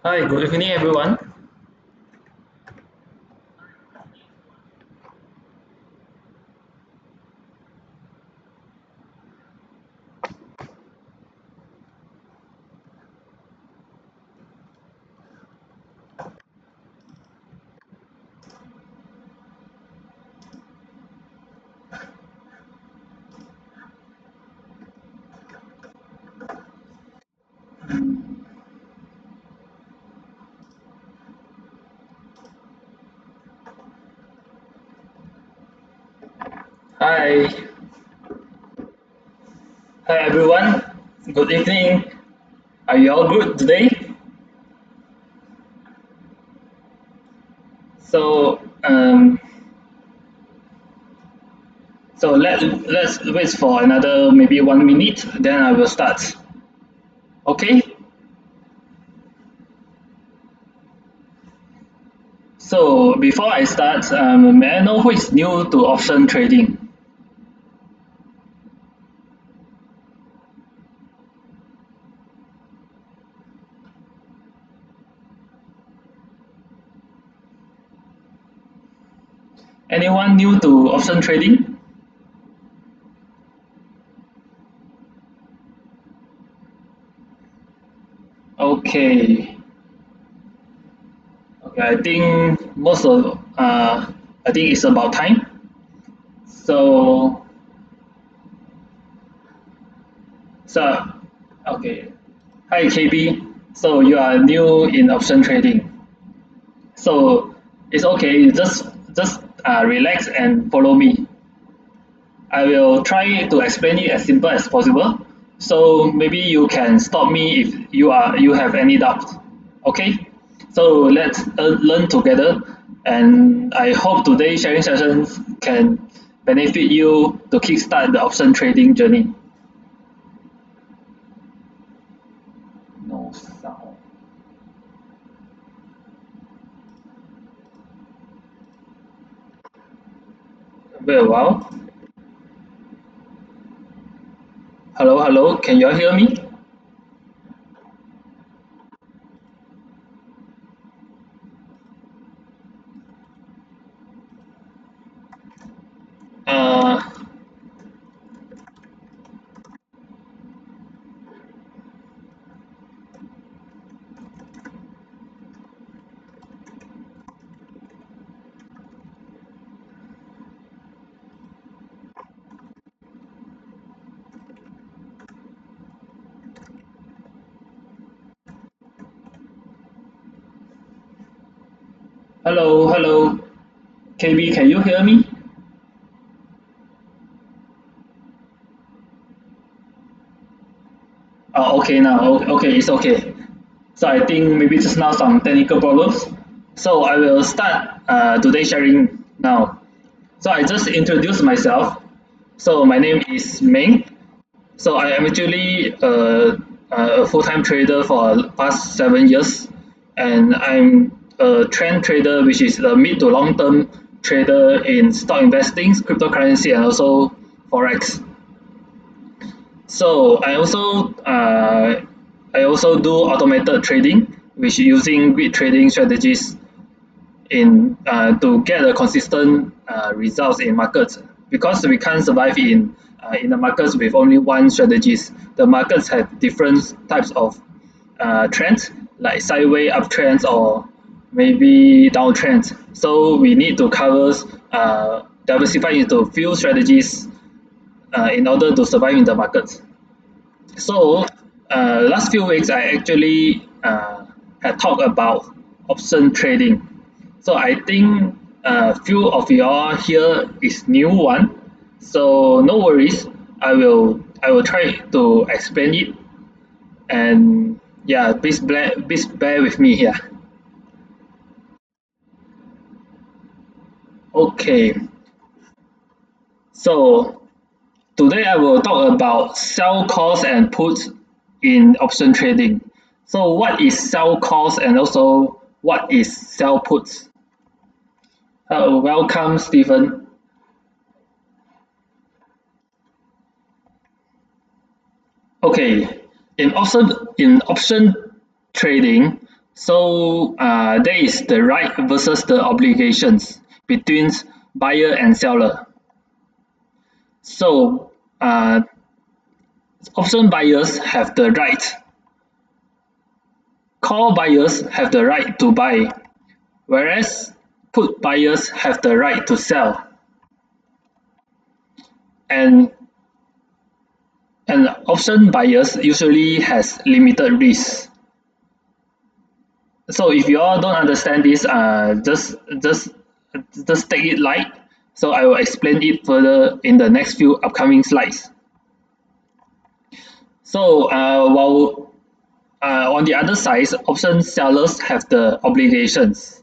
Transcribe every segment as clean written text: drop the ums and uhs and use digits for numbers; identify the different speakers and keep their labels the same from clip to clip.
Speaker 1: Hi, good evening, everyone. Hi, hi, everyone. Good evening. Are you all good today? So, let's wait for another maybe 1 minute. Then I will start. Okay. So before I start, may I know who is new to option trading? Anyone new to option trading? Okay. Okay, I think I think it's about time. So, so okay. Hi KB. So you are new in option trading. So it's okay. Just relax and follow me. I will try to explain it as simple as possible. So maybe you can stop me if you have any doubt. Okay. So let's learn together, and I hope today's sharing sessions can benefit you to kickstart the option trading journey. No sound. Wait a while. Hello, hello. Can you all hear me? Uh, hello, hello. KB, can you hear me? Okay now. Okay, it's okay. So I think maybe just now some technical problems. So I will start today's sharing now. So I just introduced myself. So my name is Meng. So I am actually a full-time trader for the past 7 years, and I'm a trend trader, which is a mid to long-term trader in stock investing, cryptocurrency, and also forex. So I also do automated trading, which using grid trading strategies in to get a consistent results in markets, because we can't survive in the markets with only one strategies. The markets have different types of trends, like sideways uptrends or maybe downtrends. So we need to cover diversify into few strategies in order to survive in the markets. So last few weeks I actually had talked about option trading. So I think few of y'all here is new one. So no worries. I will try to explain it, and yeah, please bear with me here. Okay. So today I will talk about sell calls and puts in option trading. So what is sell calls and also what is sell puts? Welcome, Stephen. Okay, in option trading, So there is the right versus the obligations between buyer and seller. So option buyers have the right. Call buyers have the right to buy, whereas put buyers have the right to sell. And option buyers usually has limited risk. So if you all don't understand this, just take it light. So I will explain it further in the next few upcoming slides. So while on the other side, option sellers have the obligations.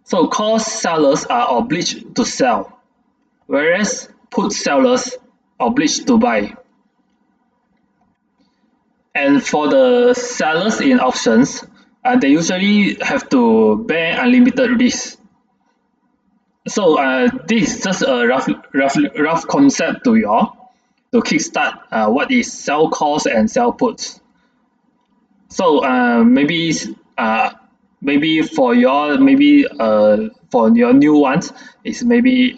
Speaker 1: So call sellers are obliged to sell, whereas put sellers obliged to buy. And for the sellers in options, they usually have to bear unlimited risk. So this is just a rough concept to you all to kickstart what is sell calls and sell puts. So maybe for your for your new ones, it's maybe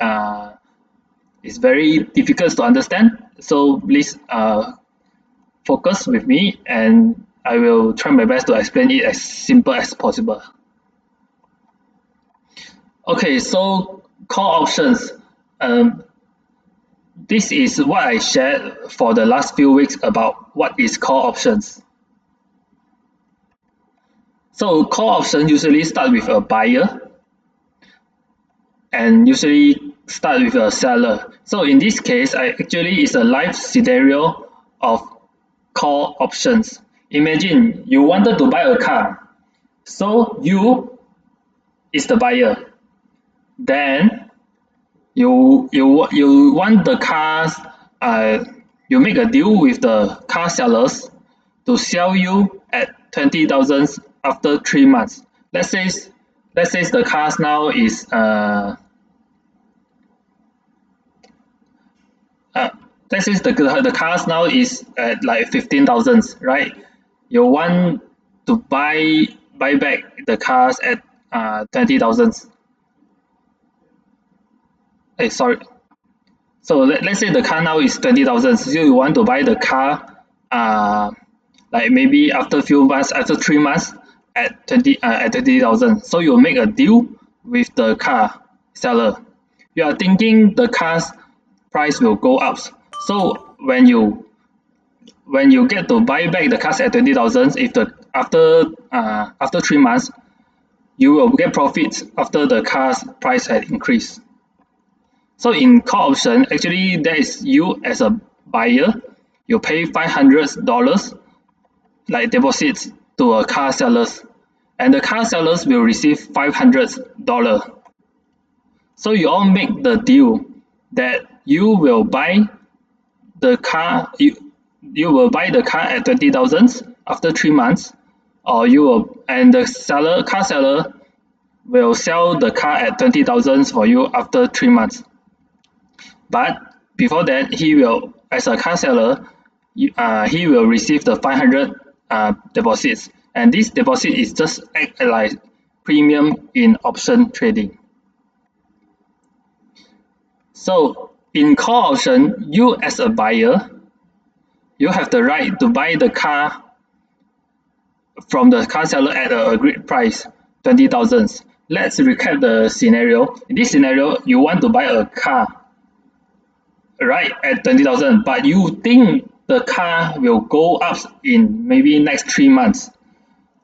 Speaker 1: it's very difficult to understand. So please focus with me, and I will try my best to explain it as simple as possible. Okay, so call options. This is what I shared for the last few weeks about what is call options. So call options usually start with a buyer and usually start with a seller. So in this case, actually is a live scenario of call options. Imagine you wanted to buy a car, so you is the buyer. Then you want the cars. You make a deal with the car sellers to sell you at 20,000 after 3 months. Let's say the cars now is let's say the cars now is at like 15,000, right? You want to buy back the cars at 20,000. Sorry. So let's say the car now is 20,000. So you want to buy the car like maybe after a few months, after 3 months at 20,000. So you make a deal with the car seller. You are thinking the car's price will go up. So when you get to buy back the cars at 20,000, if after 3 months, you will get profits after the car's price had increased. So in call option, actually that is you as a buyer, you pay $500 like deposits to a car sellers, and the car sellers will receive $500. So you all make the deal that you will buy the car. You will buy the car at 20,000 after 3 months, or the car seller will sell the car at 20,000 for you after 3 months. But before that, he will, as a car seller, he will receive the 500 deposits, and this deposit is just act like premium in option trading. So in call option, you as a buyer, you have the right to buy the car from the car seller at an agreed price, 20,000. Let's recap the scenario. In this scenario, you want to buy a car, right, at 20,000, but you think the car will go up in maybe next 3 months.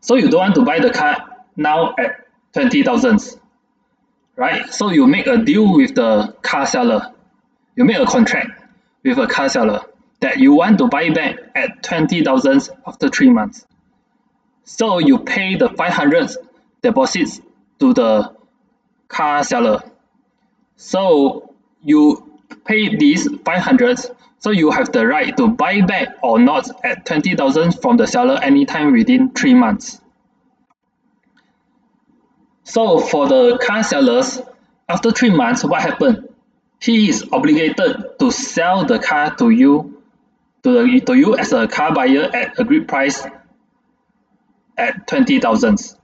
Speaker 1: So you don't want to buy the car now at 20,000, right? So you make a deal with the car seller. You make a contract with a car seller that you want to buy back at 20,000 after 3 months. So you pay the 500 deposits to the car seller. So you pay these 500, so you have the right to buy back or not at 20,000 from the seller anytime within 3 months. So for the car sellers, after 3 months, what happened? He is obligated to sell the car to you as a car buyer at agreed price at 20,000.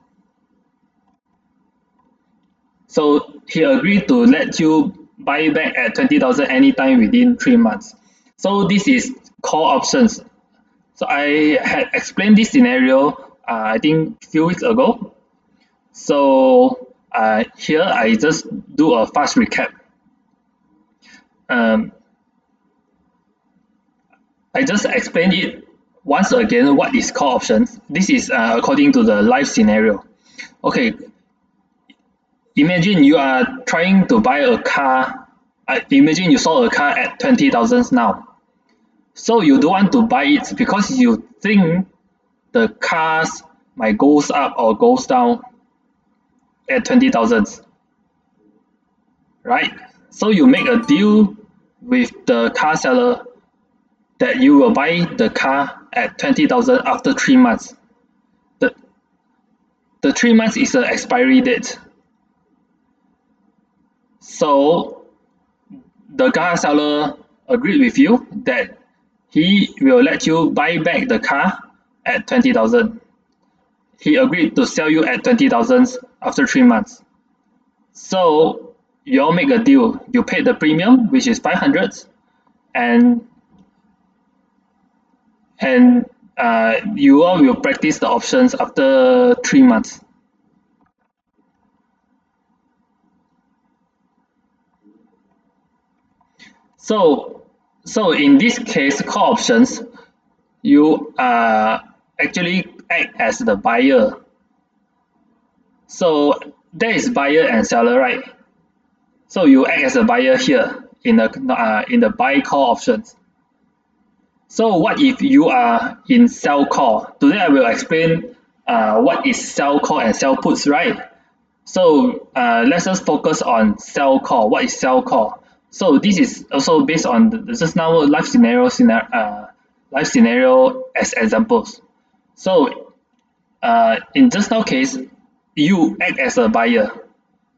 Speaker 1: So he agreed to let you buy back at 20,000 anytime within 3 months. So this is call options. So I had explained this scenario I think a few weeks ago. So here I just do a fast recap. I just explained it once again what is call options. This is according to the live scenario. Okay, imagine you are trying to buy a car. Imagine you saw a car at 20,000 now. So you don't want to buy it because you think the cars might goes up or goes down at 20,000, right? So you make a deal with the car seller that you will buy the car at 20,000 after 3 months. The 3 months is the expiry date. So the car seller agreed with you that he will let you buy back the car at 20,000. He agreed to sell you at 20,000 after 3 months. So you all make a deal. You pay the premium, which is 500, and you all will practice the options after 3 months. So in this case, call options, you actually act as the buyer. So there is buyer and seller, right? So you act as a buyer here in the buy call options. So what if you are in sell call? Today I will explain what is sell call and sell puts, right? So let's just focus on sell call. What is sell call? So this is also based on just now live scenario as examples. So in just now case, you act as a buyer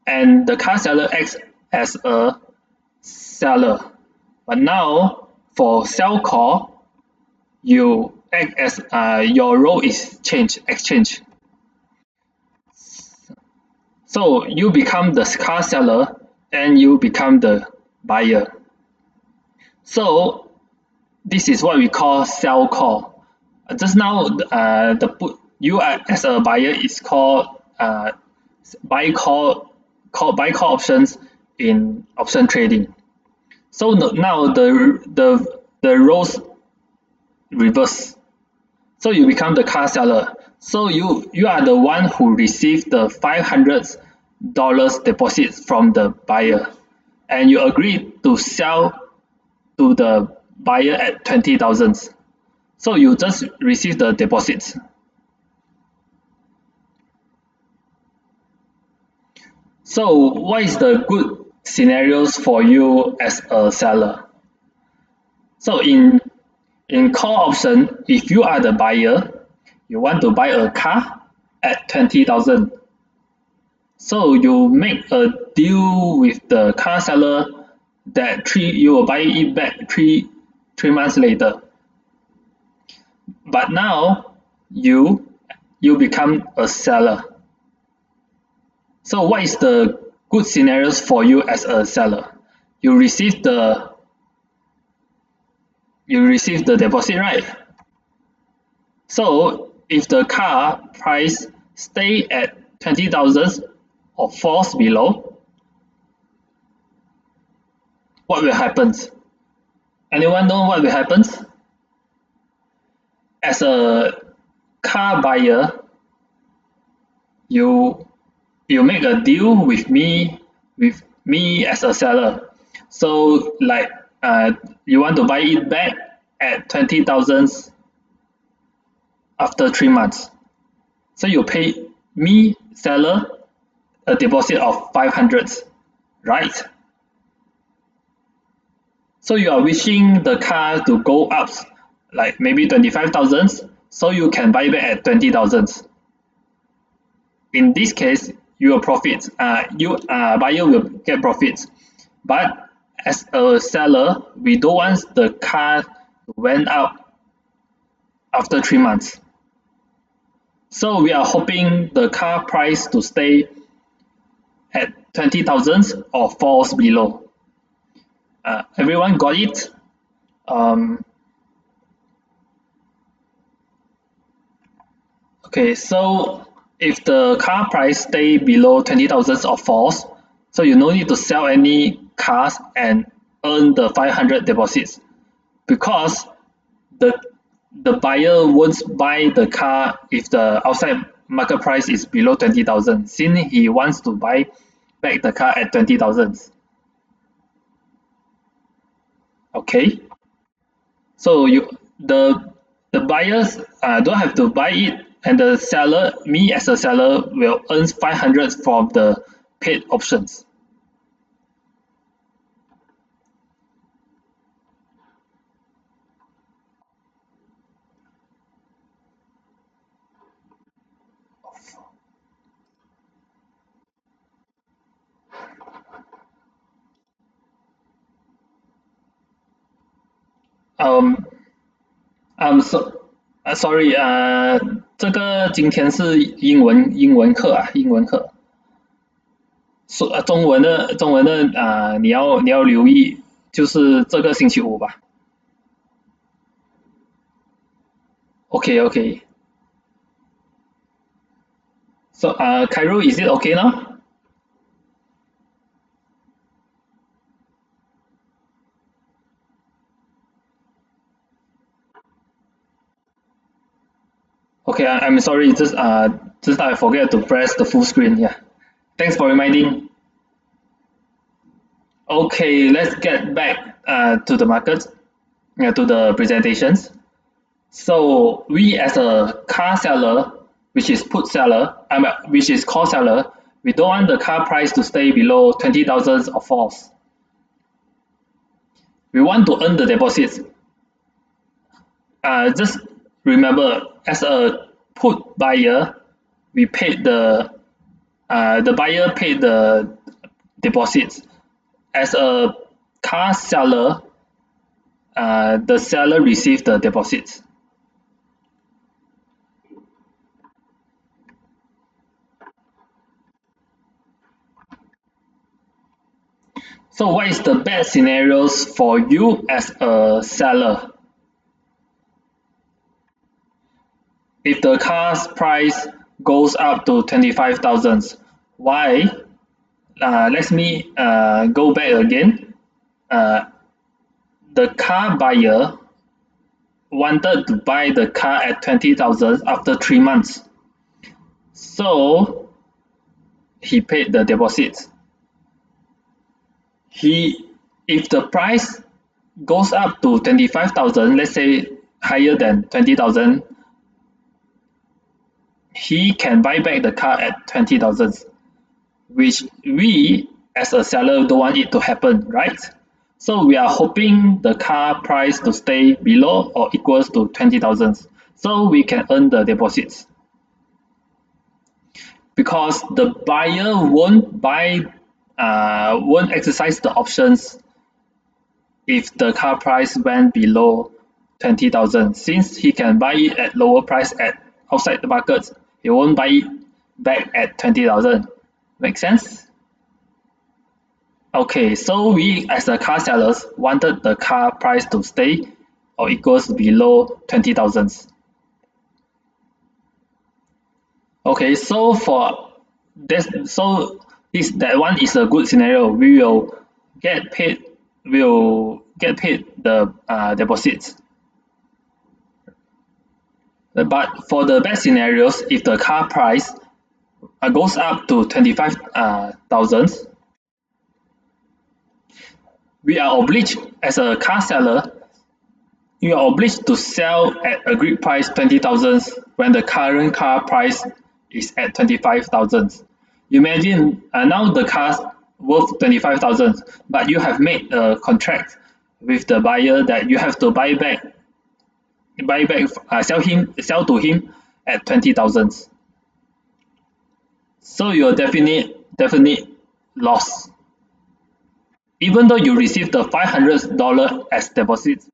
Speaker 1: and the car seller acts as a seller. But now for sell call, you act as your role is exchange. So you become the car seller and you become the buyer. So this is what we call sell call. Just now the put you as a buyer is called buy call options in option trading. So now the roles reverse. So you become the car seller. So you are the one who received the $500 deposit from the buyer, and you agreed to sell to the buyer at 20,000. So you just receive the deposits. So what is the good scenarios for you as a seller? So in call option, if you are the buyer, you want to buy a car at 20,000. So you make a deal with the car seller that you will buy it back three months later. But now you become a seller. So what is the good scenarios for you as a seller? You receive the deposit, right? So if the car price stay at 20,000 or falls below, what will happen? Anyone know what will happen? As a car buyer, you make a deal with me as a seller. So like you want to buy it back at 20,000 after 3 months. So you pay me, seller, a deposit of 500, right? So you are wishing the car to go up like maybe 25,000, so you can buy back at 20,000. In this case, you will profit. Buyer will get profits. But as a seller, we don't want the car to went up after 3 months. So we are hoping the car price to stay at 20,000 or falls below. Everyone got it? Okay, so if the car price stay below 20,000 or falls, so you no need to sell any cars and earn the 500 deposits, because the buyer won't buy the car if the outside market price is below 20,000, since he wants to buy back the car at 20,000. Okay, so the buyers don't have to buy it, and the seller, me as a seller, will earn 500 from the paid options. Sorry 这个今天是英文课啊，英文课。中文的你要留意，就是这个星期五吧。Okay. So Cairo, is it okay now? Okay, I'm sorry, just I forget to press the full screen. Yeah, thanks for reminding. Okay, let's get back to the market, to the presentations. So we as a car seller, which is put seller, which is call seller, we don't want the car price to stay below 20,000 or falls. We want to earn the deposits. Just remember, as a put buyer, we paid the buyer paid the deposits. As a car seller, the seller received the deposits. So what is the best scenarios for you as a seller? If the car's price goes up to 25,000, why? Let me go back again. The car buyer wanted to buy the car at 20,000 after 3 months. So he paid the deposits. If the price goes up to 25,000, let's say higher than 20,000, he can buy back the car at 20,000, which we as a seller don't want it to happen, right? So we are hoping the car price to stay below or equals to 20,000, so we can earn the deposits. Because the buyer won't exercise the options if the car price went below 20,000, since he can buy it at lower price at outside the market. He won't buy it back at 20,000. Make sense? Okay, so we as the car sellers wanted the car price to stay or equals below 20,000. Okay, so for this, that one is a good scenario. We will get paid. The deposits. But for the best scenarios, if the car price goes up to 25,000, we are obliged as a car seller. You are obliged to sell at agreed price 20,000 when the current car price is at 25,000. Imagine now the car's worth 25,000, but you have made a contract with the buyer that you have to sell to him at 20,000. So you're definite loss. Even though you receive the $500 as deposit,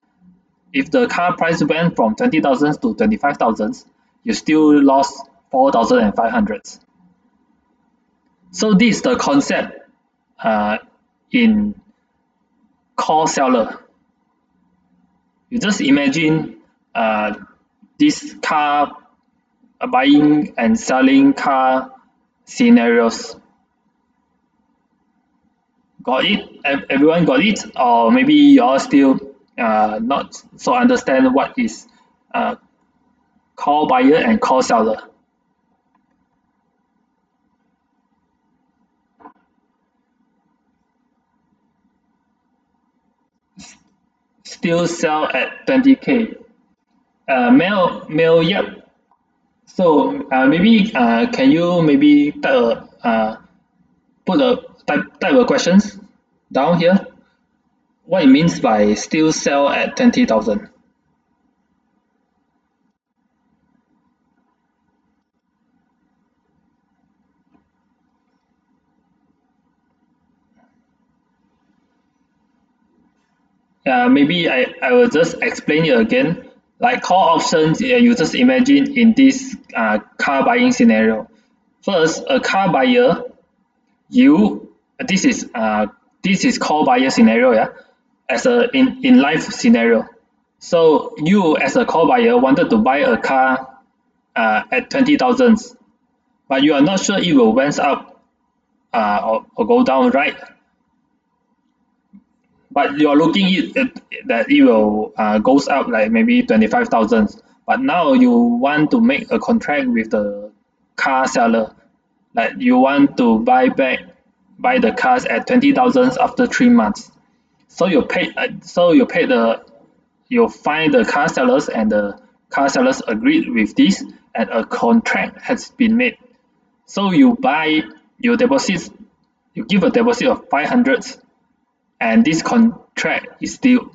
Speaker 1: if the car price went from 20,000 to 25,000, you still lost 4,500. So this is the concept in core seller. You just imagine this car buying and selling car scenarios. Got it? Everyone got it? Or maybe you all still not so understand what is core buyer and core seller. Still sell at 20k. Mail, yep. So maybe can you maybe type a questions down here? What it means by still sell at 20,000? Maybe I will just explain it again. Like call options, you just imagine in this car buying scenario. First, a car buyer, this is call buyer scenario, yeah, as a in life scenario. So you as a call buyer wanted to buy a car at 20,000, but you are not sure it will went up or go down, right? But you are looking that it will goes up like maybe 25,000. But now you want to make a contract with the car seller, like you want to buy the cars at 20,000 after 3 months. So you find the car sellers, and the car sellers agreed with this, and a contract has been made. So you give a deposit of 500. And this contract is due.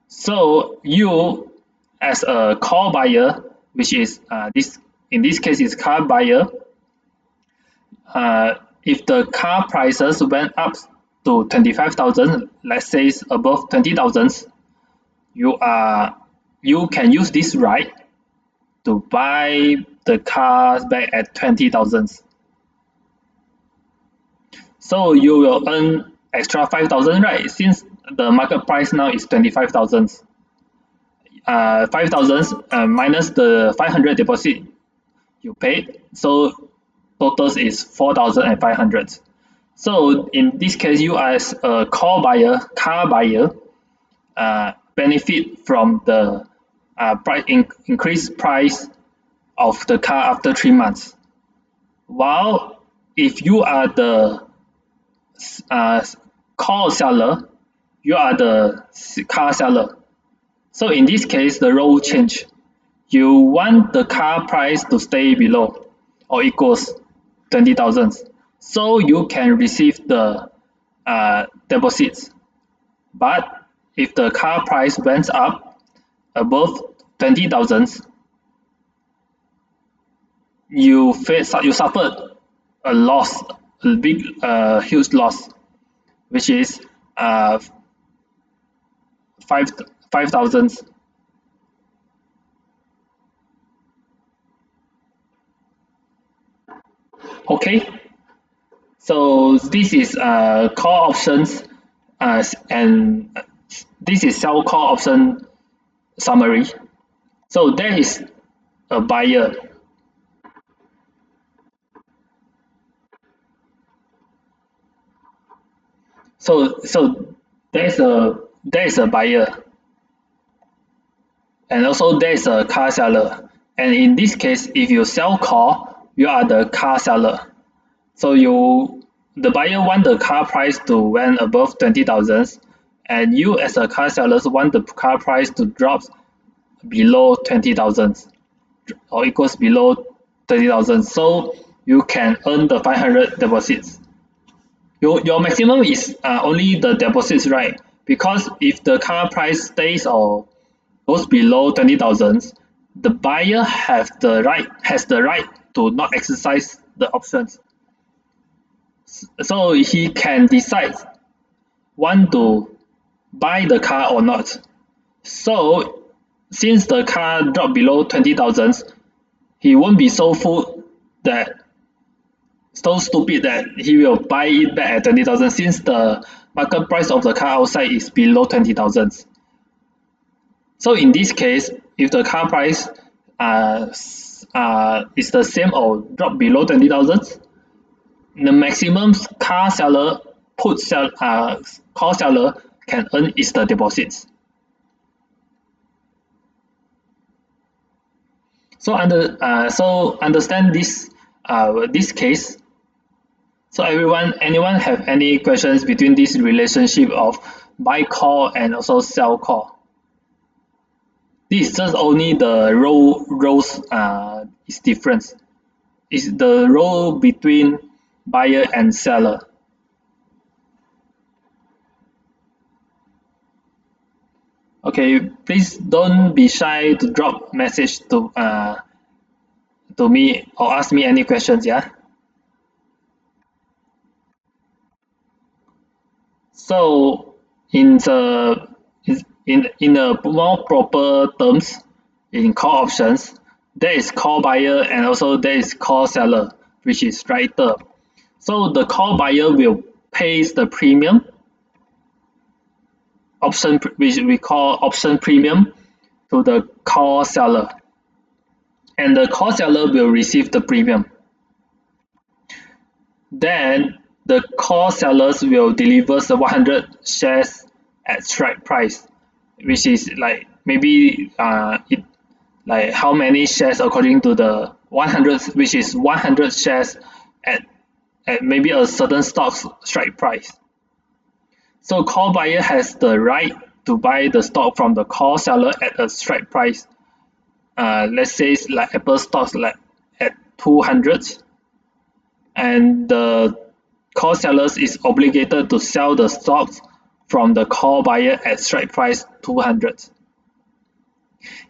Speaker 1: So you, as a call buyer, which is in this case is car buyer, if the car prices went up to 25,000, let's say it's above 20,000, you can use this right to buy the cars back at 20,000. So you will earn extra 5,000, right? Since the market price now is 25,000. 5,000 minus the 500 deposit you paid, so totals is 4,500. So in this case, you as a car buyer, benefit from the increased price of the car after 3 months. While if you are the call seller, you are the car seller. So in this case, the role change. You want the car price to stay below or equals 20,000, so you can receive the deposits. But if the car price went up above 20,000, you suffered a loss, a big huge loss, which is 5,000. Okay, so this is call options, and this is sell call option summary. So there is a buyer. So there is a buyer, and also there is a car seller. And in this case, if you sell call, you are the car seller. So the buyer want the car price to went above 20,000, and you as a car seller want the car price to drop below 20,000 or equals below 30,000. So you can earn the 500 deposits. Your maximum is only the deposits, right? Because if the car price stays or goes below 20,000, the buyer has the right to not exercise the options. So he can decide want to buy the car or not. So since the car dropped below 20,000, he won't be so stupid that he will buy it back at 20,000 since the market price of the car outside is below 20,000. So in this case, if the car price is the same or drop below 20,000, the maximum car seller can earn is the deposits. So understand this case. So anyone have any questions between this relationship of buy call and also sell call? This is just only the roles is different. It's the role between buyer and seller. Okay, please don't be shy to drop message to me or ask me any questions. Yeah. So in a more proper terms, in call options, there is call buyer and also there is call seller, which is writer. So the call buyer will pay the premium option, which we call option premium, to the call seller, and the call seller will receive the premium. Then the call sellers will deliver the 100 shares at strike price, which is like maybe like how many shares according to the 100, which is 100 shares at maybe a certain stock's strike price. So call buyer has the right to buy the stock from the call seller at a strike price. Let's say it's like Apple stocks like at 200, and the call sellers is obligated to sell the stocks from the call buyer at strike price 200.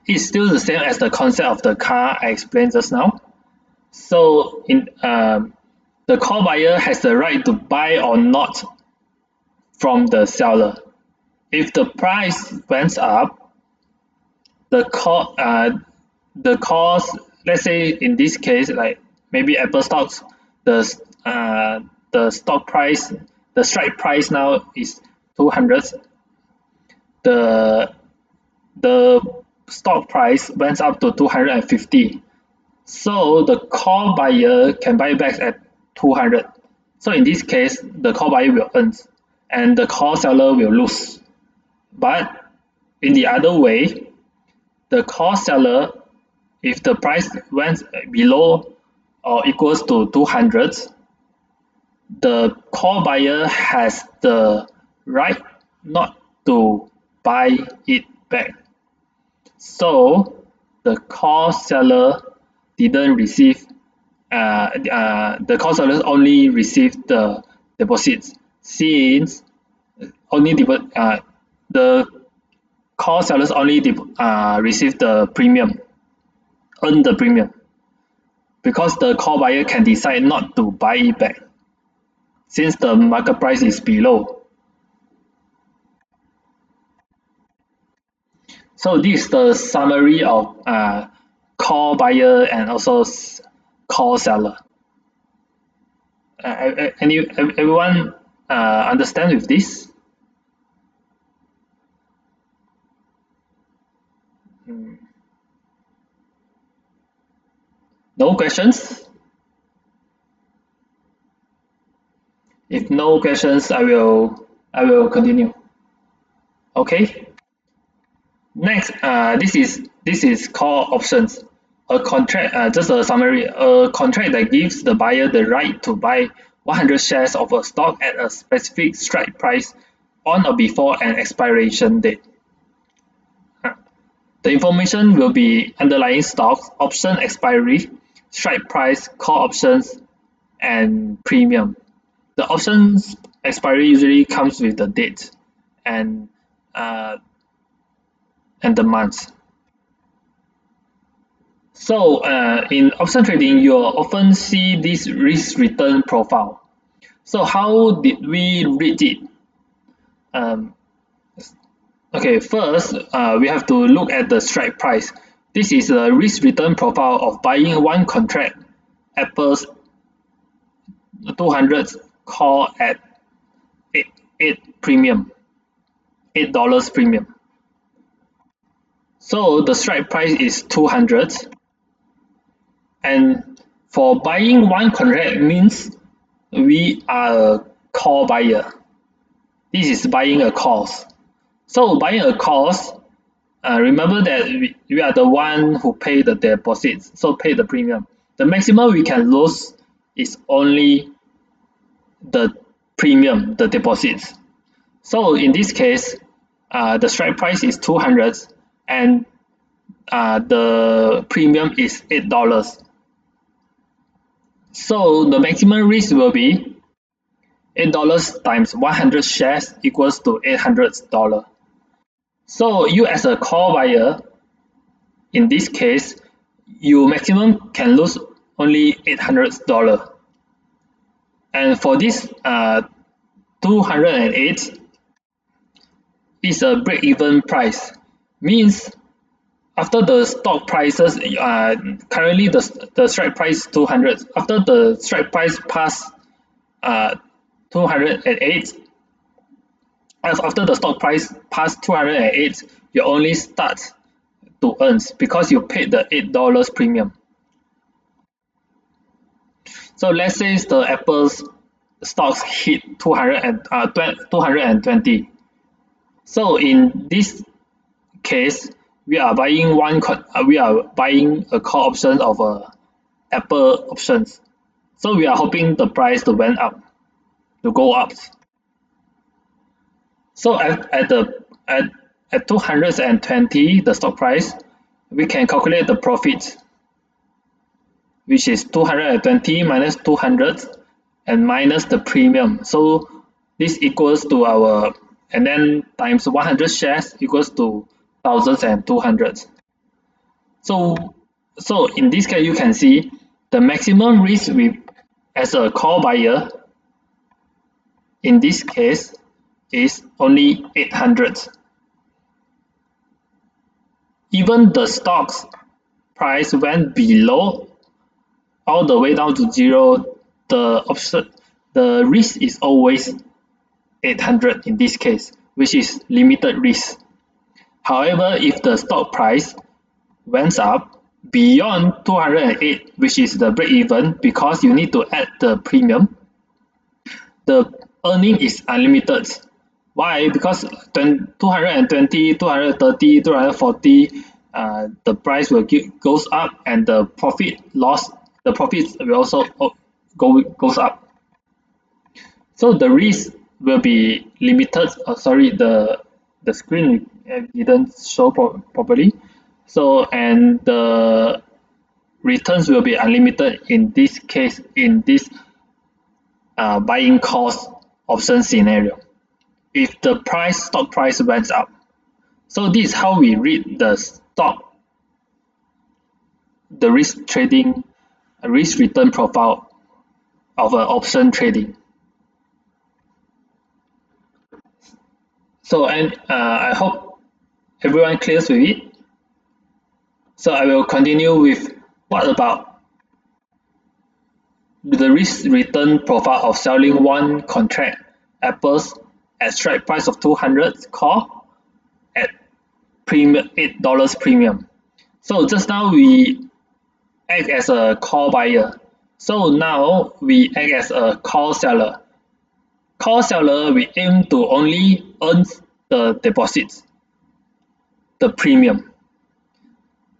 Speaker 1: It's still the same as the concept of the car I explained just now. So the call buyer has the right to buy or not from the seller. If the price went up, the cost, let's say in this case, like maybe Apple stocks, the stock price, the strike price now is 200. The stock price went up to 250. So the call buyer can buy back at 200. So in this case, the call buyer will earn and the call seller will lose. But in the other way, the call seller, if the price went below or equals to 200, the call buyer has the right not to buy it back. So the call seller didn't receive, the call sellers only received the deposits, since only the call sellers only receive the premium, earn the premium, because the call buyer can decide not to buy it back since the market price is below. So this is the summary of call buyer and also call seller. Everyone understand with this? No questions? If no questions, I will continue. Okay. Next, this is call options. A contract, just a summary. A contract that gives the buyer the right to buy 100 shares of a stock at a specific strike price on or before an expiration date. The information will be underlying stocks, option expiry, strike price, call options, and premium. The options expiry usually comes with the date and the month. So in option trading, you'll often see this risk return profile. So how did we read it? Okay, first we have to look at the strike price, This is the risk-return profile of buying one contract Apple's 200 call at $8 premium. So the strike price is 200, and for buying one contract means we are a call buyer. This is buying a calls. So buying a calls, remember that we are the one who pay the deposits, so pay the premium. The maximum we can lose is only the premium, the deposits. So in this case, the strike price is 200 and the premium is $8. So the maximum risk will be $8 times 100 shares equals to $800. So you as a call buyer, in this case, you maximum can lose only $800. And for this 208 is a break-even price. Means after the stock prices, currently the strike price 200. After the strike price pass 208, after the stock price pass 208, you only start to earn because you paid the $8 premium. So let's say the Apple's stocks hit 220. So in this case, we are buying a call option of Apple options. So we are hoping the price to go up. So at 220, the stock price, we can calculate the profit, which is 220 minus 200 and minus the premium. So this equals to our, and then times 100 shares equals to 1,200. So in this case, you can see the maximum risk as a call buyer in this case is only 800. Even the stock's price went below all the way down to zero, the risk is always 800 in this case, which is limited risk. However, if the stock price went up beyond 208, which is the break-even, because you need to add the premium, the earning is unlimited. Why? Because 220, 230, 240, the price will goes up, and the profits will also goes up. So the risk will be limited. Sorry, the screen didn't show properly. So and the returns will be unlimited in this case, in this buying cost option scenario, if the stock price went up. So this is how we read the risk trading, risk return profile of option trading. So I hope everyone clears with it. So I will continue with what about the risk return profile of selling one contract Apple's at strike price of 200 call at $8 premium. So just now we act as a call buyer. So now we act as a call seller. Call seller, we aim to only earn the deposits, the premium.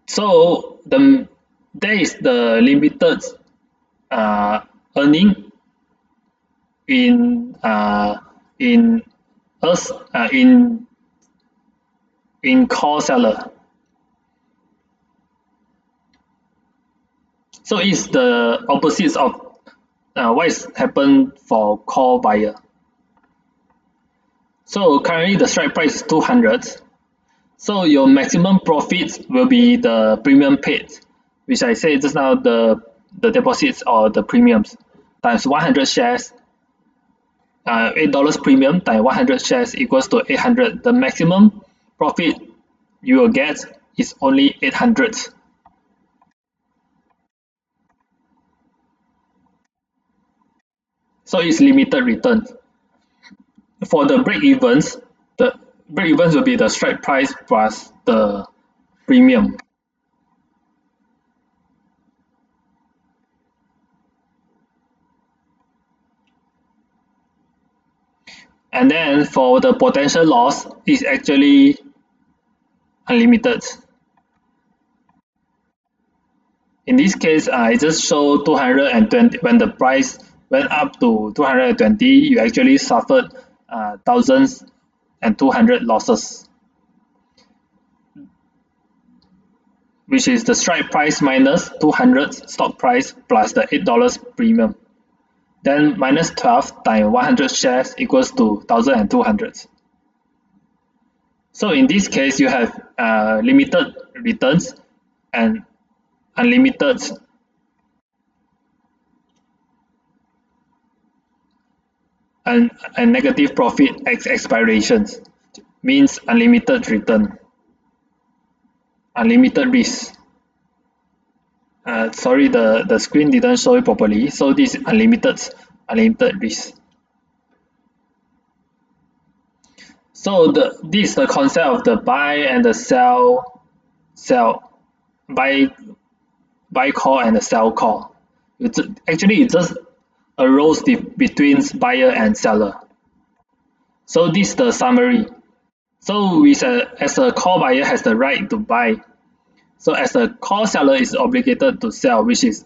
Speaker 1: So there is the limited earning in call seller. So it's the opposite of what is happened for call buyer. So currently the strike price is 200. So your maximum profit will be the premium paid, which I said just now, the deposits or the premiums times 100 shares. $8 premium times 100 shares equals to 800. The maximum profit you will get is only 800. So it's limited return. For the break-evens will be the strike price plus the premium. And then for the potential loss, is actually unlimited. In this case, I just show 220. When the price went up to 220, you actually suffered 1,200 losses, which is the strike price minus 200 stock price plus the $8 premium. Then minus 12 times 100 shares equals to 1,200. So in this case, you have limited returns and unlimited and negative profit at expirations, means unlimited return, unlimited risk. Sorry, the screen didn't show it properly. So this is unlimited risk. So this is the concept of the buy and the sell, buy call and the sell call. It just arose between buyer and seller. So this is the summary. So as a call buyer has the right to buy. So as a call seller is obligated to sell, which is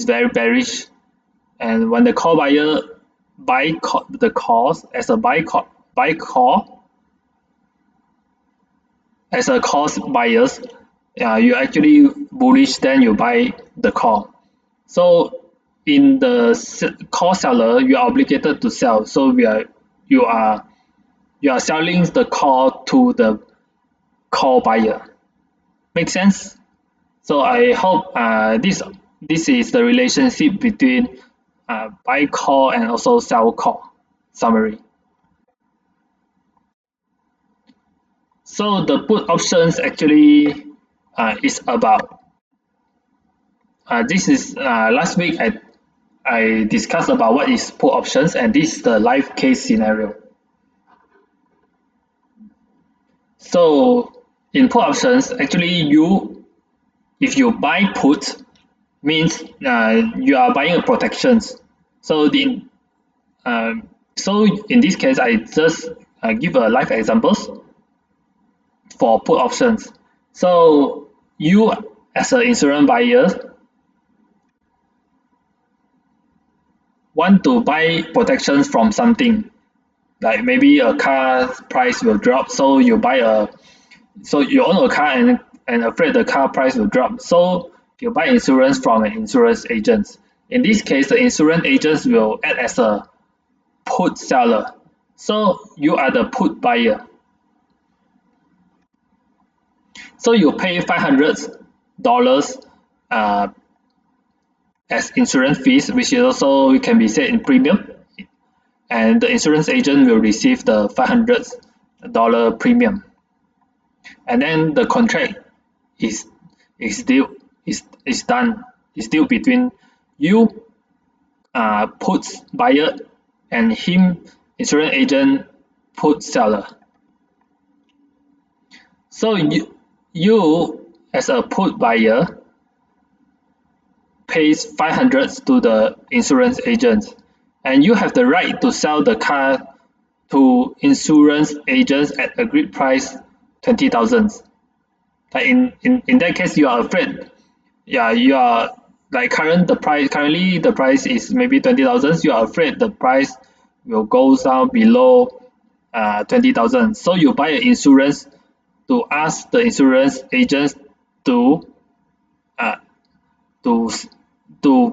Speaker 1: very bearish. And when the call buyer buy the calls as a buy call as a call buyers, you actually bullish, then you buy the call. So in the call seller, you are obligated to sell. So you are selling the call to the call buyer. Make sense? So I hope this is the relationship between buy call and also sell call summary. So the put options actually is about this is last week I discussed about what is put options, and this is the live case scenario. So in put options, actually if you buy put, means you are buying a protections. So in this case, I just give a live examples for put options. So you as an insurance buyer want to buy protections from something, like maybe a car price will drop, so you own a car and afraid the car price will drop, so you buy insurance from an insurance agent. In this case, the insurance agents will act as a put seller, so you are the put buyer. So you pay $500 as insurance fees, which is also can be said in premium, and the insurance agent will receive the $500 premium, and then the contract is due between you puts buyer and him insurance agent put seller. So you as a put buyer pays $500 to the insurance agent, and you have the right to sell the car to insurance agents at agreed price 20,000. Like in that case, you are afraid. Yeah, you are like currently the price is maybe 20,000. You are afraid the price will go down below 20,000. So you buy an insurance to ask the insurance agents to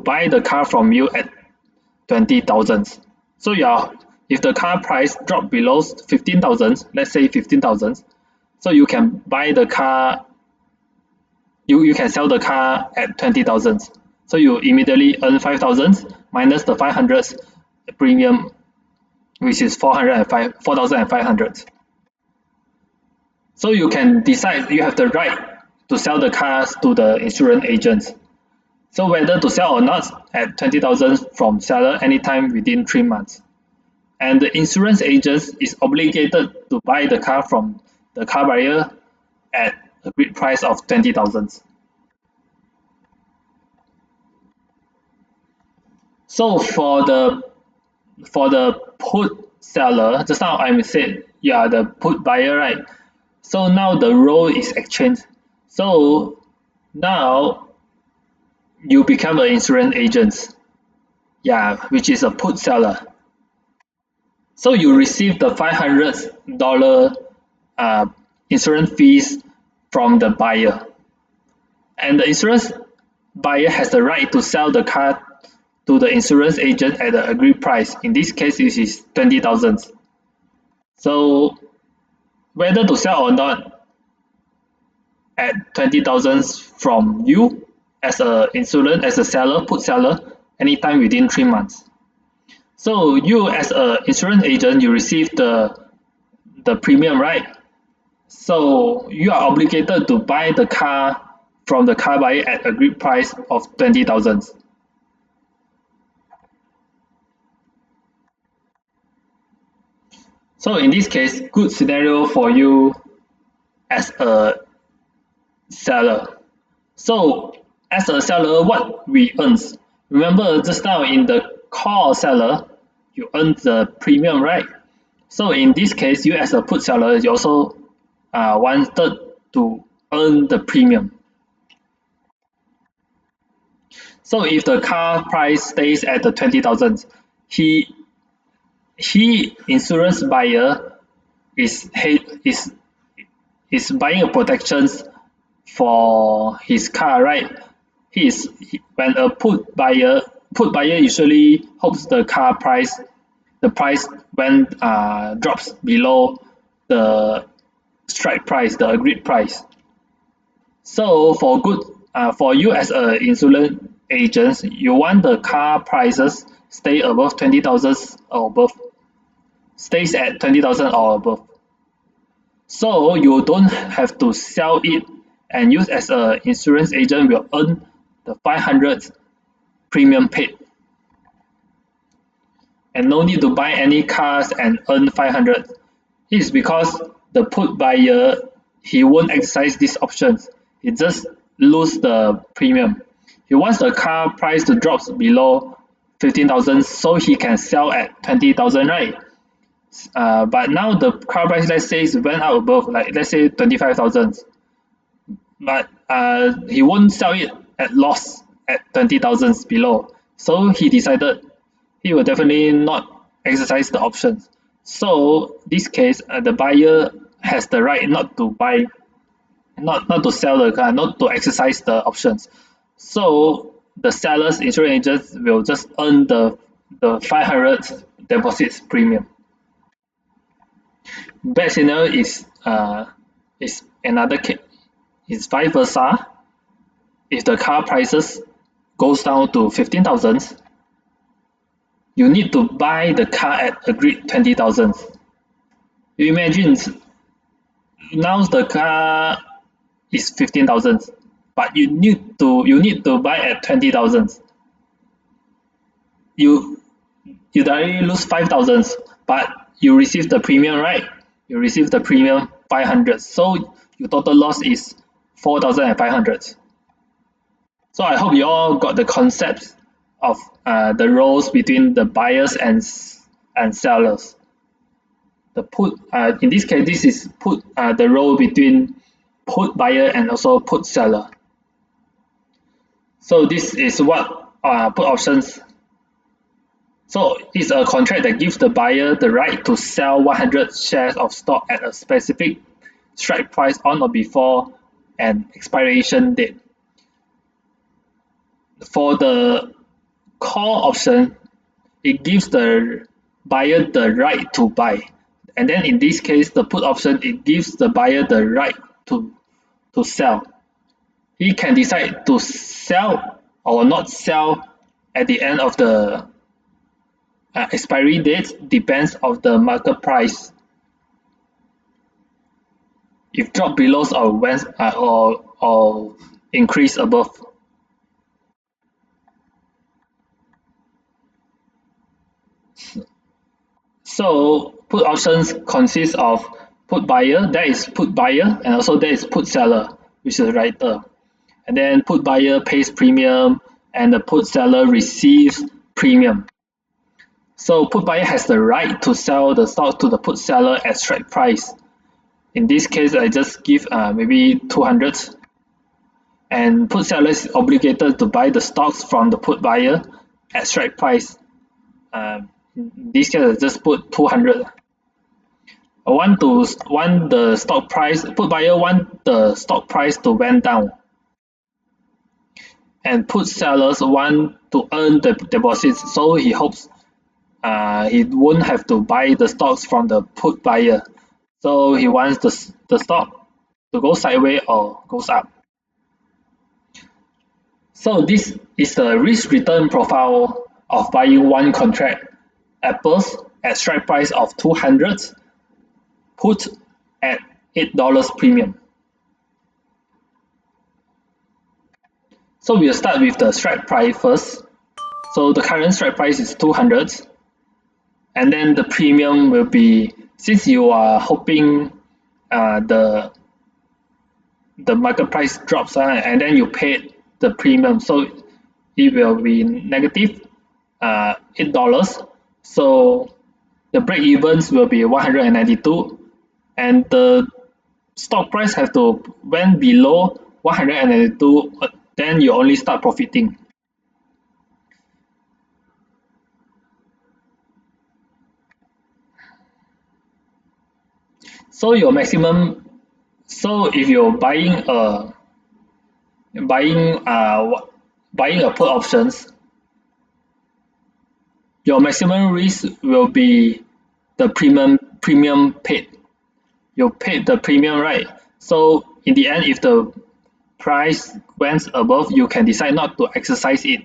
Speaker 1: buy the car from you at 20,000. So if the car price drop below 15,000, let's say 15,000, so you can buy the car. You can sell the car at 20,000. So you immediately earn 5,000 minus the 500 premium, which is 4,500. So you can decide, you have the right to sell the cars to the insurance agents. So whether to sell or not at 20,000 from seller anytime within 3 months. And the insurance agent is obligated to buy the car from the car buyer at agreed price of 20,000. So for the put seller, just now I said you are the put buyer, right? So now the role is exchanged. So now you become an insurance agent, which is a put seller. So you receive the $500 insurance fees from the buyer, and the insurance buyer has the right to sell the car to the insurance agent at the agreed price. In this case, it is 20,000. So whether to sell or not at 20,000 from you as a seller, put seller, anytime within 3 months. So you as an insurance agent, you receive the premium, right? So you are obligated to buy the car from the car buyer at agreed price of 20,000. So in this case, good scenario for you as a seller. So as a seller, what we earn? Remember just now in the call seller, you earn the premium, right? So in this case, you as a put seller, you also wanted to earn the premium. So if the car price stays at the 20,000, he insurance buyer is buying a protections for his car, right? When a put buyer usually hopes the price when drops below the strike price, the agreed price. So for you as an insurance agent, you want the car prices stay above 20,000 or above, stays at 20,000 or above. So you don't have to sell it, and you as an insurance agent will earn the 500 premium paid. And no need to buy any cars and earn 500. It is because the put buyer, he won't exercise these options. He just lose the premium. He wants the car price to drop below 15,000 so he can sell at 20,000, right? But now the car price, let's say, went out above, like let's say 25,000. But he won't sell it at loss at 20,000 below. So he decided he will definitely not exercise the options. So this case, the buyer has the right not to buy, not to sell the car, not to exercise the options. So the seller's insurance agents will just earn the 500 deposits premium. Bad scenario is another case. It's vice versa. If the car prices goes down to 15,000, you need to buy the car at agreed 20,000. You imagine now the car is 15,000, but you need to buy at 20,000. You directly lose 5,000, but you receive the premium, right? You receive the premium 500, so your total loss is 4,500. So I hope you all got the concepts of the roles between the buyers and sellers. The put, in this case, this is put, the role between put buyer and also put seller. So this is what put options. So it's a contract that gives the buyer the right to sell 100 shares of stock at a specific strike price on or before an expiration date. For the call option, it gives the buyer the right to buy. And then in this case, the put option, it gives the buyer the right to sell. He can decide to sell or not sell at the end of the expiry date, depends on the market price. if drop below or increase above. So put options consist of put buyer, that is put buyer, and also there is put seller, which is writer. And then put buyer pays premium and the put seller receives premium. So put buyer has the right to sell the stock to the put seller at strike price. In this case, I just give maybe 200, and put seller is obligated to buy the stocks from the put buyer at strike price. In this case, I just put 200. Want the stock price, put buyer want the stock price to went down, and put sellers want to earn the deposits, so he hopes he won't have to buy the stocks from the put buyer, so he wants the stock to go sideways or goes up. So this is the risk return profile of buying one contract, apples at strike price of 200, put at $8 premium. So we'll start with the strike price first. So the current strike price is 200, and then the premium will be, since you are hoping the market price drops and then you paid the premium, so it will be negative $8. So the break evens will be 192, and the stock price have to went below 192, then you only start profiting. So your maximum, so if you're buying a put options, your maximum risk will be the premium paid. You paid the premium, right? So in the end, if the price went above, you can decide not to exercise it.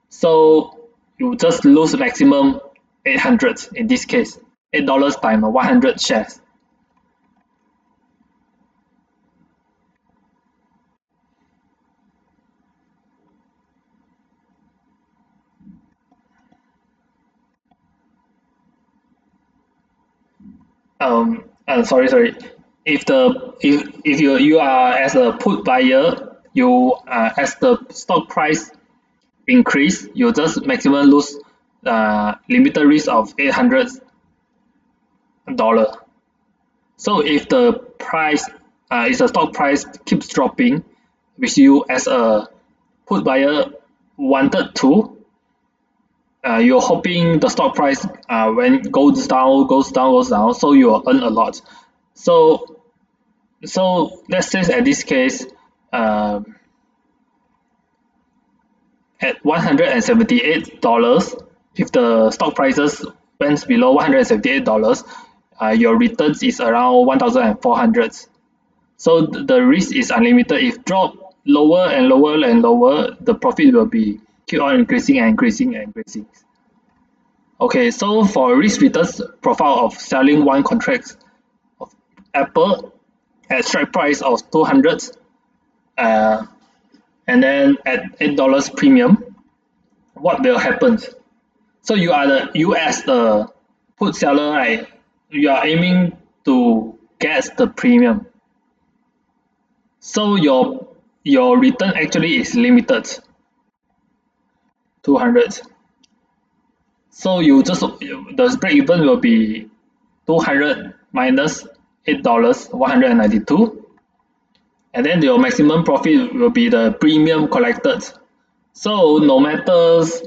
Speaker 1: So you just lose maximum 800 in this case, $8 times 100 shares. Sorry. If you are as a put buyer, you as the stock price increase, you just maximum lose limited risk of $800. So if the price if the stock price keeps dropping, which you as a put buyer wanted to, you're hoping the stock price when it goes down, so you will earn a lot. So let's say at this case, at $178, if the stock prices went below $178, your returns is around 1,400. So the risk is unlimited. If drop lower and lower, the profit will be keep on increasing. Okay, so for risk returns profile of selling one contract of Apple at strike price of 200, and then at $8 premium, what will happen? So you as the put seller, right? You are aiming to get the premium. So your return actually is limited, 200. So the break even will be 200 minus $8, 192, and then your maximum profit will be the premium collected. So no matters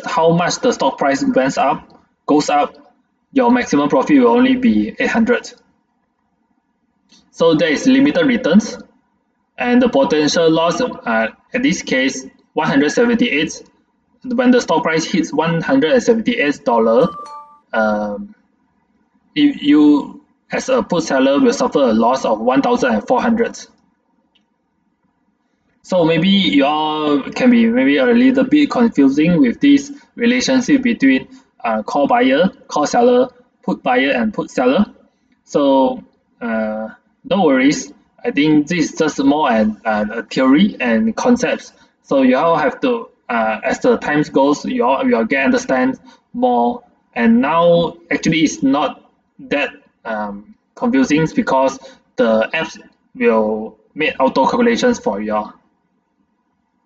Speaker 1: how much the stock price goes up, your maximum profit will only be 800. So there is limited returns, and the potential loss at this case 178. When the stock price hits $178, if you as a put seller will suffer a loss of 1,400. So maybe you all can be maybe a little bit confusing with this relationship between call buyer, call seller, put buyer and put seller. So no worries. I think this is just more a theory and concepts. So you all have to, as the times goes, you all get understand more. And now actually it's not that confusing because the apps will make auto calculations for you all.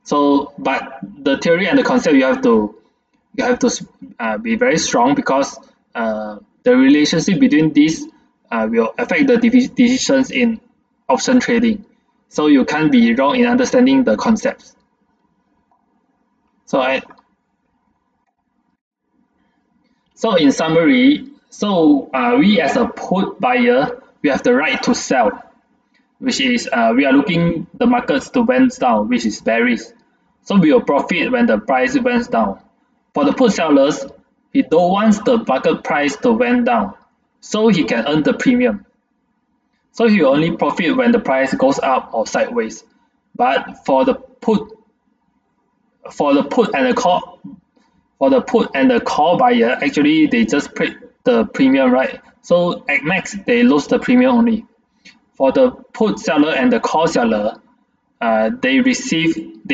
Speaker 1: So, but the theory and the concept you have to be very strong because the relationship between these will affect the decisions in option trading. So you can't be wrong in understanding the concepts. So in summary, we as a put buyer, we have the right to sell, which is we are looking the markets to went down, which is bearish. So we will profit when the price went down. For the put sellers, he don't want the market price to went down, so he can earn the premium. So he will only profit when the price goes up or sideways. But for the put and the call buyer, actually they just paid the premium, right? So at max they lose the premium only. For the put seller and the call seller, they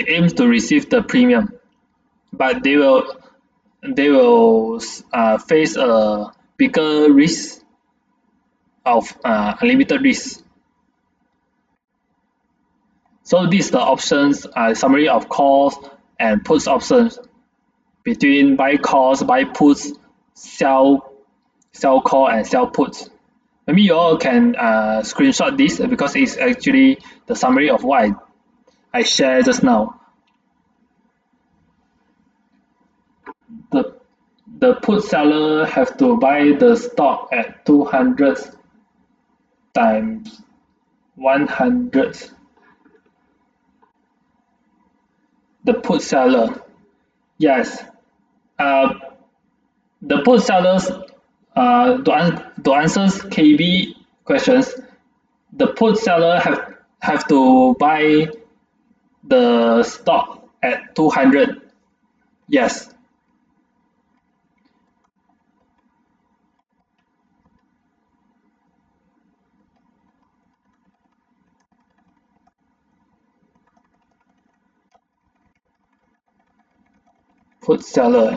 Speaker 1: aim to receive the premium, but they will face a bigger risk of unlimited risk. So this is the options summary of calls and puts options between buy calls, buy puts, sell call and sell puts. Maybe you all can screenshot this because it's actually the summary of what I shared just now. The put seller have to buy the stock at 200 times 100. The put seller, yes. The put sellers, to answer KB questions, the put seller have to buy the stock at 200. Yes. Put seller.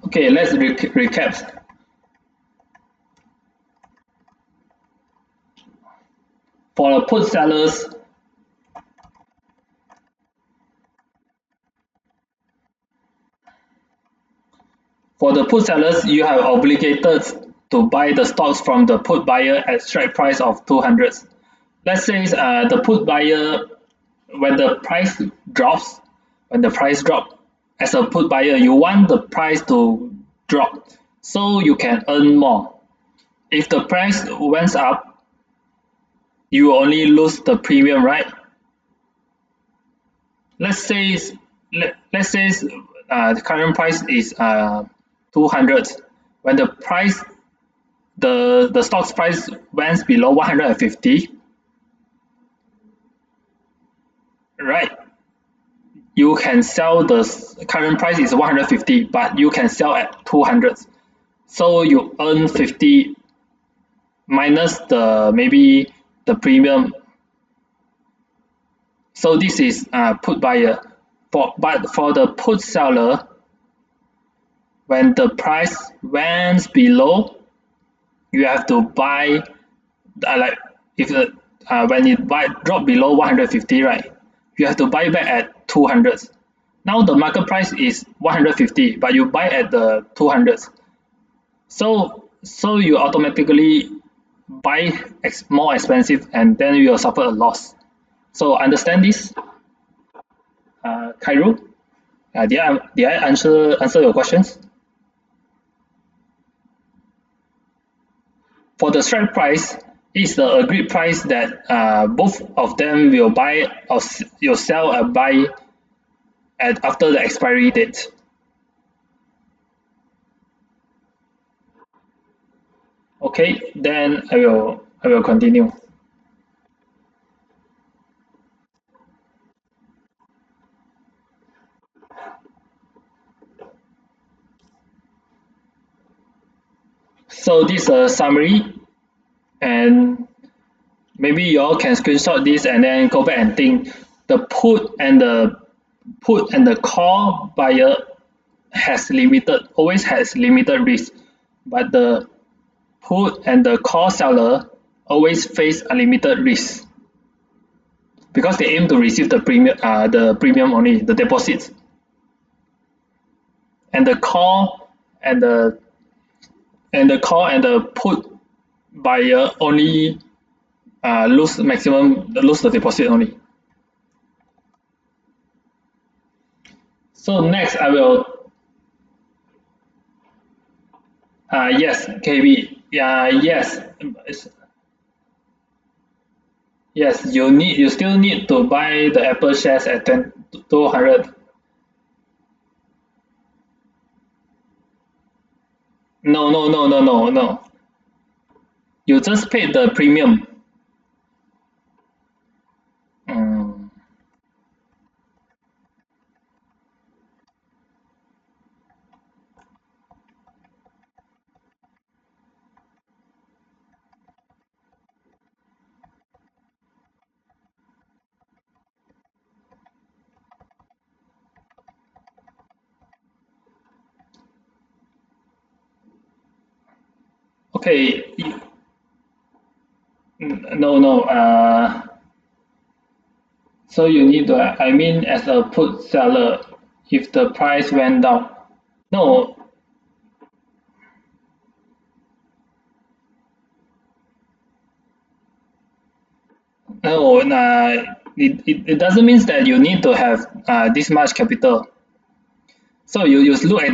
Speaker 1: Okay, let's recap. For the put sellers, you have obligated to buy the stocks from the put buyer at strike price of 200. Let's say the put buyer, when the price drops, as a put buyer, you want the price to drop so you can earn more. If the price went up, you only lose the premium, right? Let's say the current price is 200. When the price, the stock's price went below 150, right? You can sell, the current price is 150, but you can sell at 200. So you earn 50 minus maybe the premium. So this is put buyer. But for the put seller, when the price went below, you have to buy, like if when it drop below 150, right? You have to buy back at 200. Now the market price is 150, but you buy at the 200. So you automatically buy more expensive, and then you will suffer a loss. So understand this, Kairu? Did I answer your questions? For the strike price, is the agreed price that both of them will buy or you sell or buy at after the expiry date. Okay, then I will continue. So this is a summary, and maybe you all can screenshot this and then go back and think. The put and the call buyer always has limited risk, but the put and the call seller always face unlimited risk because they aim to receive the premium only, the deposits, and the call and the put buyer only lose the deposit only. So next I will yes, KB, yes, you still need to buy the Apple shares at 200. No. You just paid the premium. Okay. No. So you need to, I mean, as a put seller, if the price went down. No. No, it doesn't mean that you need to have this much capital. So you look at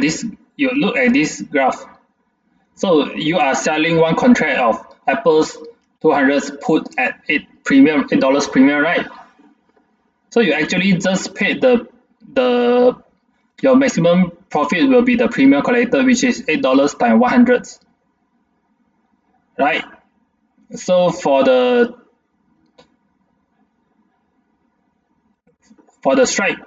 Speaker 1: this graph. So you are selling one contract of Apple's 200 put at $8 premium, right? So you actually just paid your maximum profit will be the premium collected, which is $8 times 100, right? So for the strike,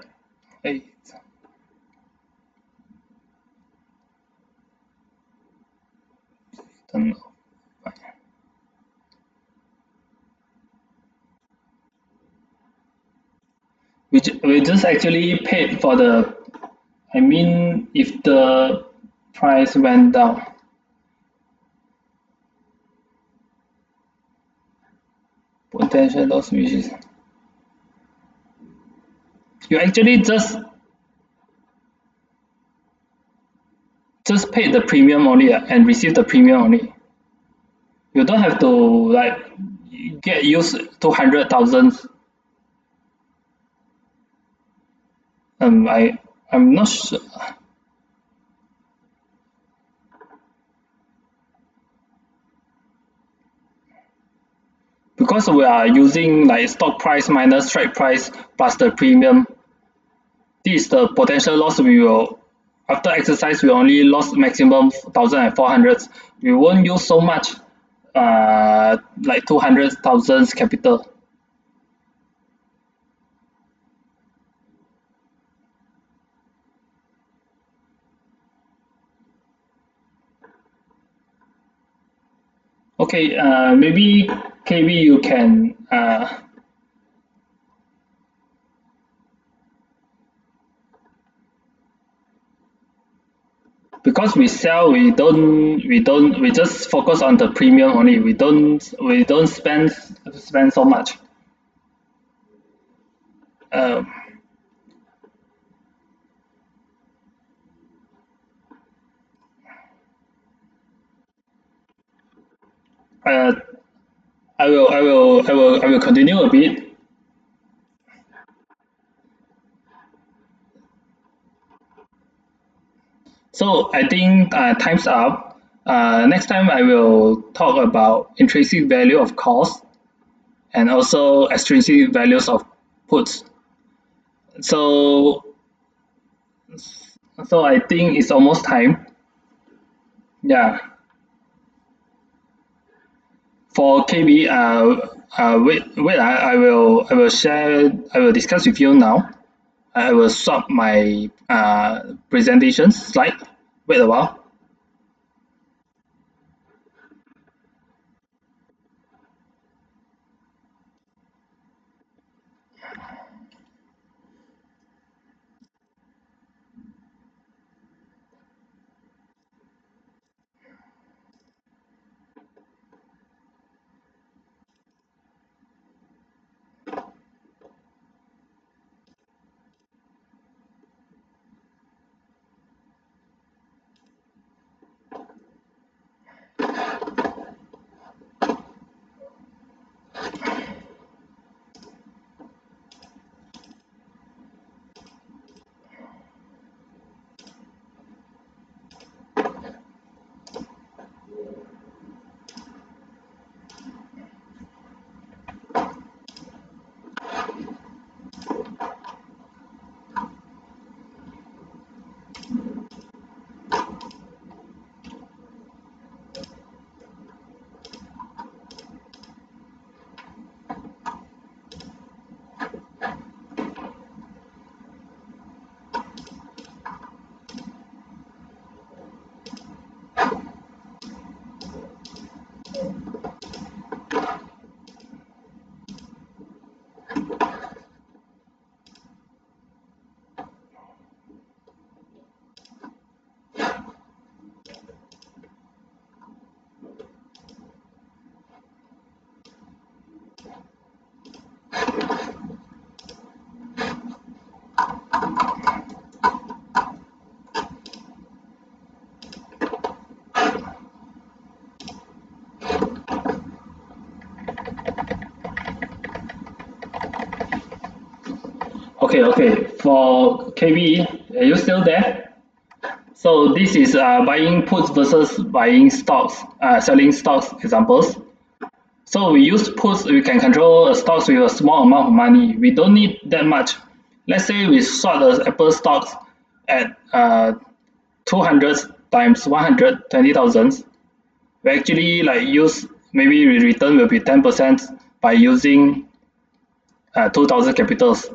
Speaker 1: we just actually paid for the, I mean, if the price went down. Potential loss, which is you actually just pay the premium only and receive the premium only. You don't have to like get used 200,000. I'm not sure. Because we are using like stock price minus strike price plus the premium, this is the potential loss we will, after exercise we only lost maximum 1,400. We won't use so much like 200,000 capital. Okay, maybe KB you can because we sell, we just focus on the premium only. We don't spend so much. I will continue a bit. So I think time's up. Next time I will talk about intrinsic value of calls and also extrinsic values of puts. So I think it's almost time. Yeah. For KB, I will discuss with you now. I will swap my presentation slide. Wait a while. Okay. For KB, are you still there? So this is buying puts versus buying stocks, selling stocks examples. So we use puts, we can control stocks with a small amount of money. We don't need that much. Let's say we short the Apple stocks at 200 times 120,000. We actually use, maybe return will be 10% by using 2,000 capitals.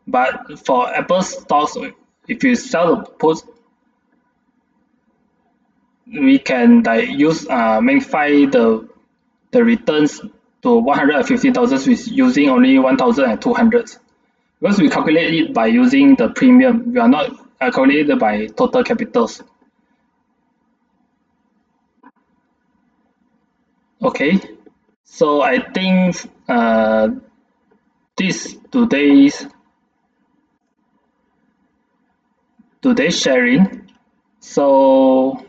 Speaker 1: But for Apple stocks, if you sell the puts, we can use magnify the returns to 150,000 with using only 1,200, because we calculate it by using the premium. We are not calculated by total capitals. Okay, so I think this today's sharing. So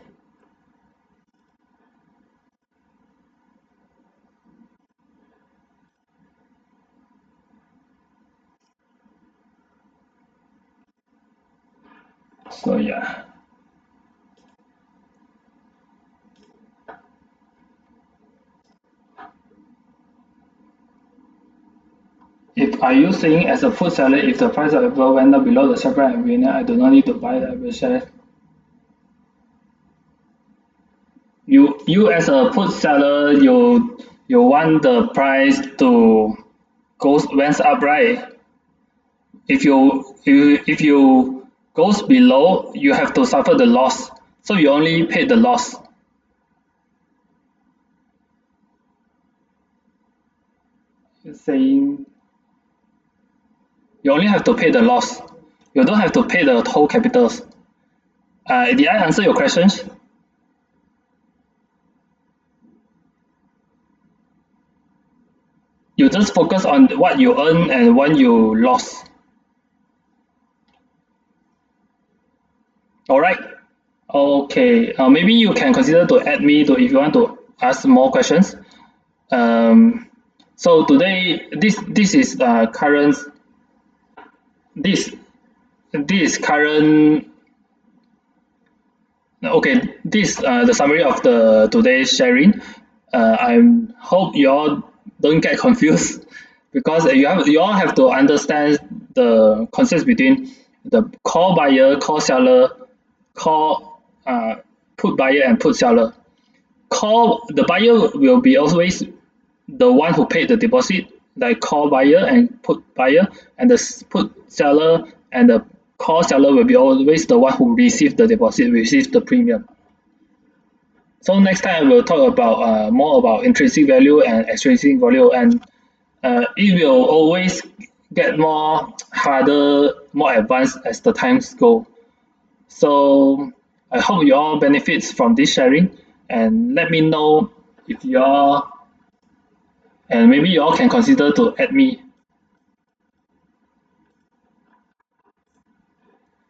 Speaker 1: yeah. If are you saying as a put seller, if the price of Apple went up below the share price of winner, I do not need to buy the Apple share? You as a put seller, you want the price to went up, right? If you goes below, you have to suffer the loss. So you only pay the loss. You're saying you only have to pay the loss. You don't have to pay the whole capitals. Did I answer your questions? You just focus on what you earn and what you lost. All right. Okay. Maybe you can consider to add me to if you want to ask more questions. So today, this is current. This current Okay, this the summary of the today's sharing. I hope you all don't get confused because you all have to understand the concepts between the call buyer, call seller, call put buyer and put seller. Call the buyer will be always the one who paid the deposit, like call buyer and put buyer, and the put seller and the call seller will be always the one who received the deposit, received the premium. So next time we'll talk about more about intrinsic value and extrinsic value, and it will always get more harder, more advanced as the times go. So I hope you all benefits from this sharing, and let me know if you all, and maybe you all can consider to add me.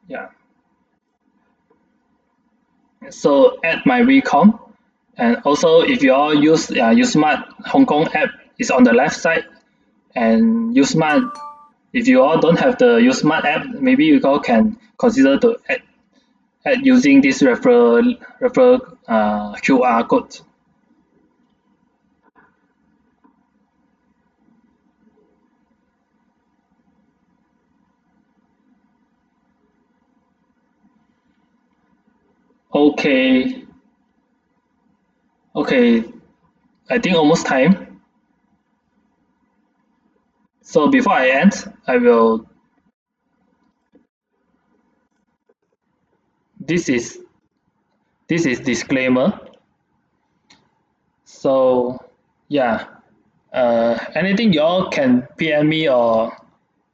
Speaker 1: Yeah. So add my WeCom, and also if you all use uSMART Hong Kong app, is on the left side, and uSMART, if you all don't have the uSMART app, maybe you all can consider to add using this referral QR code. Okay. Okay, I think almost time. So before I end, I will. This is disclaimer. So yeah, anything y'all can PM me or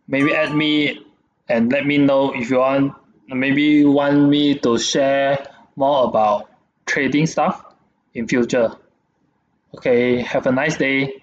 Speaker 1: maybe add me and let me know if you want. Maybe want me to share more about trading stuff in future. Okay, have a nice day.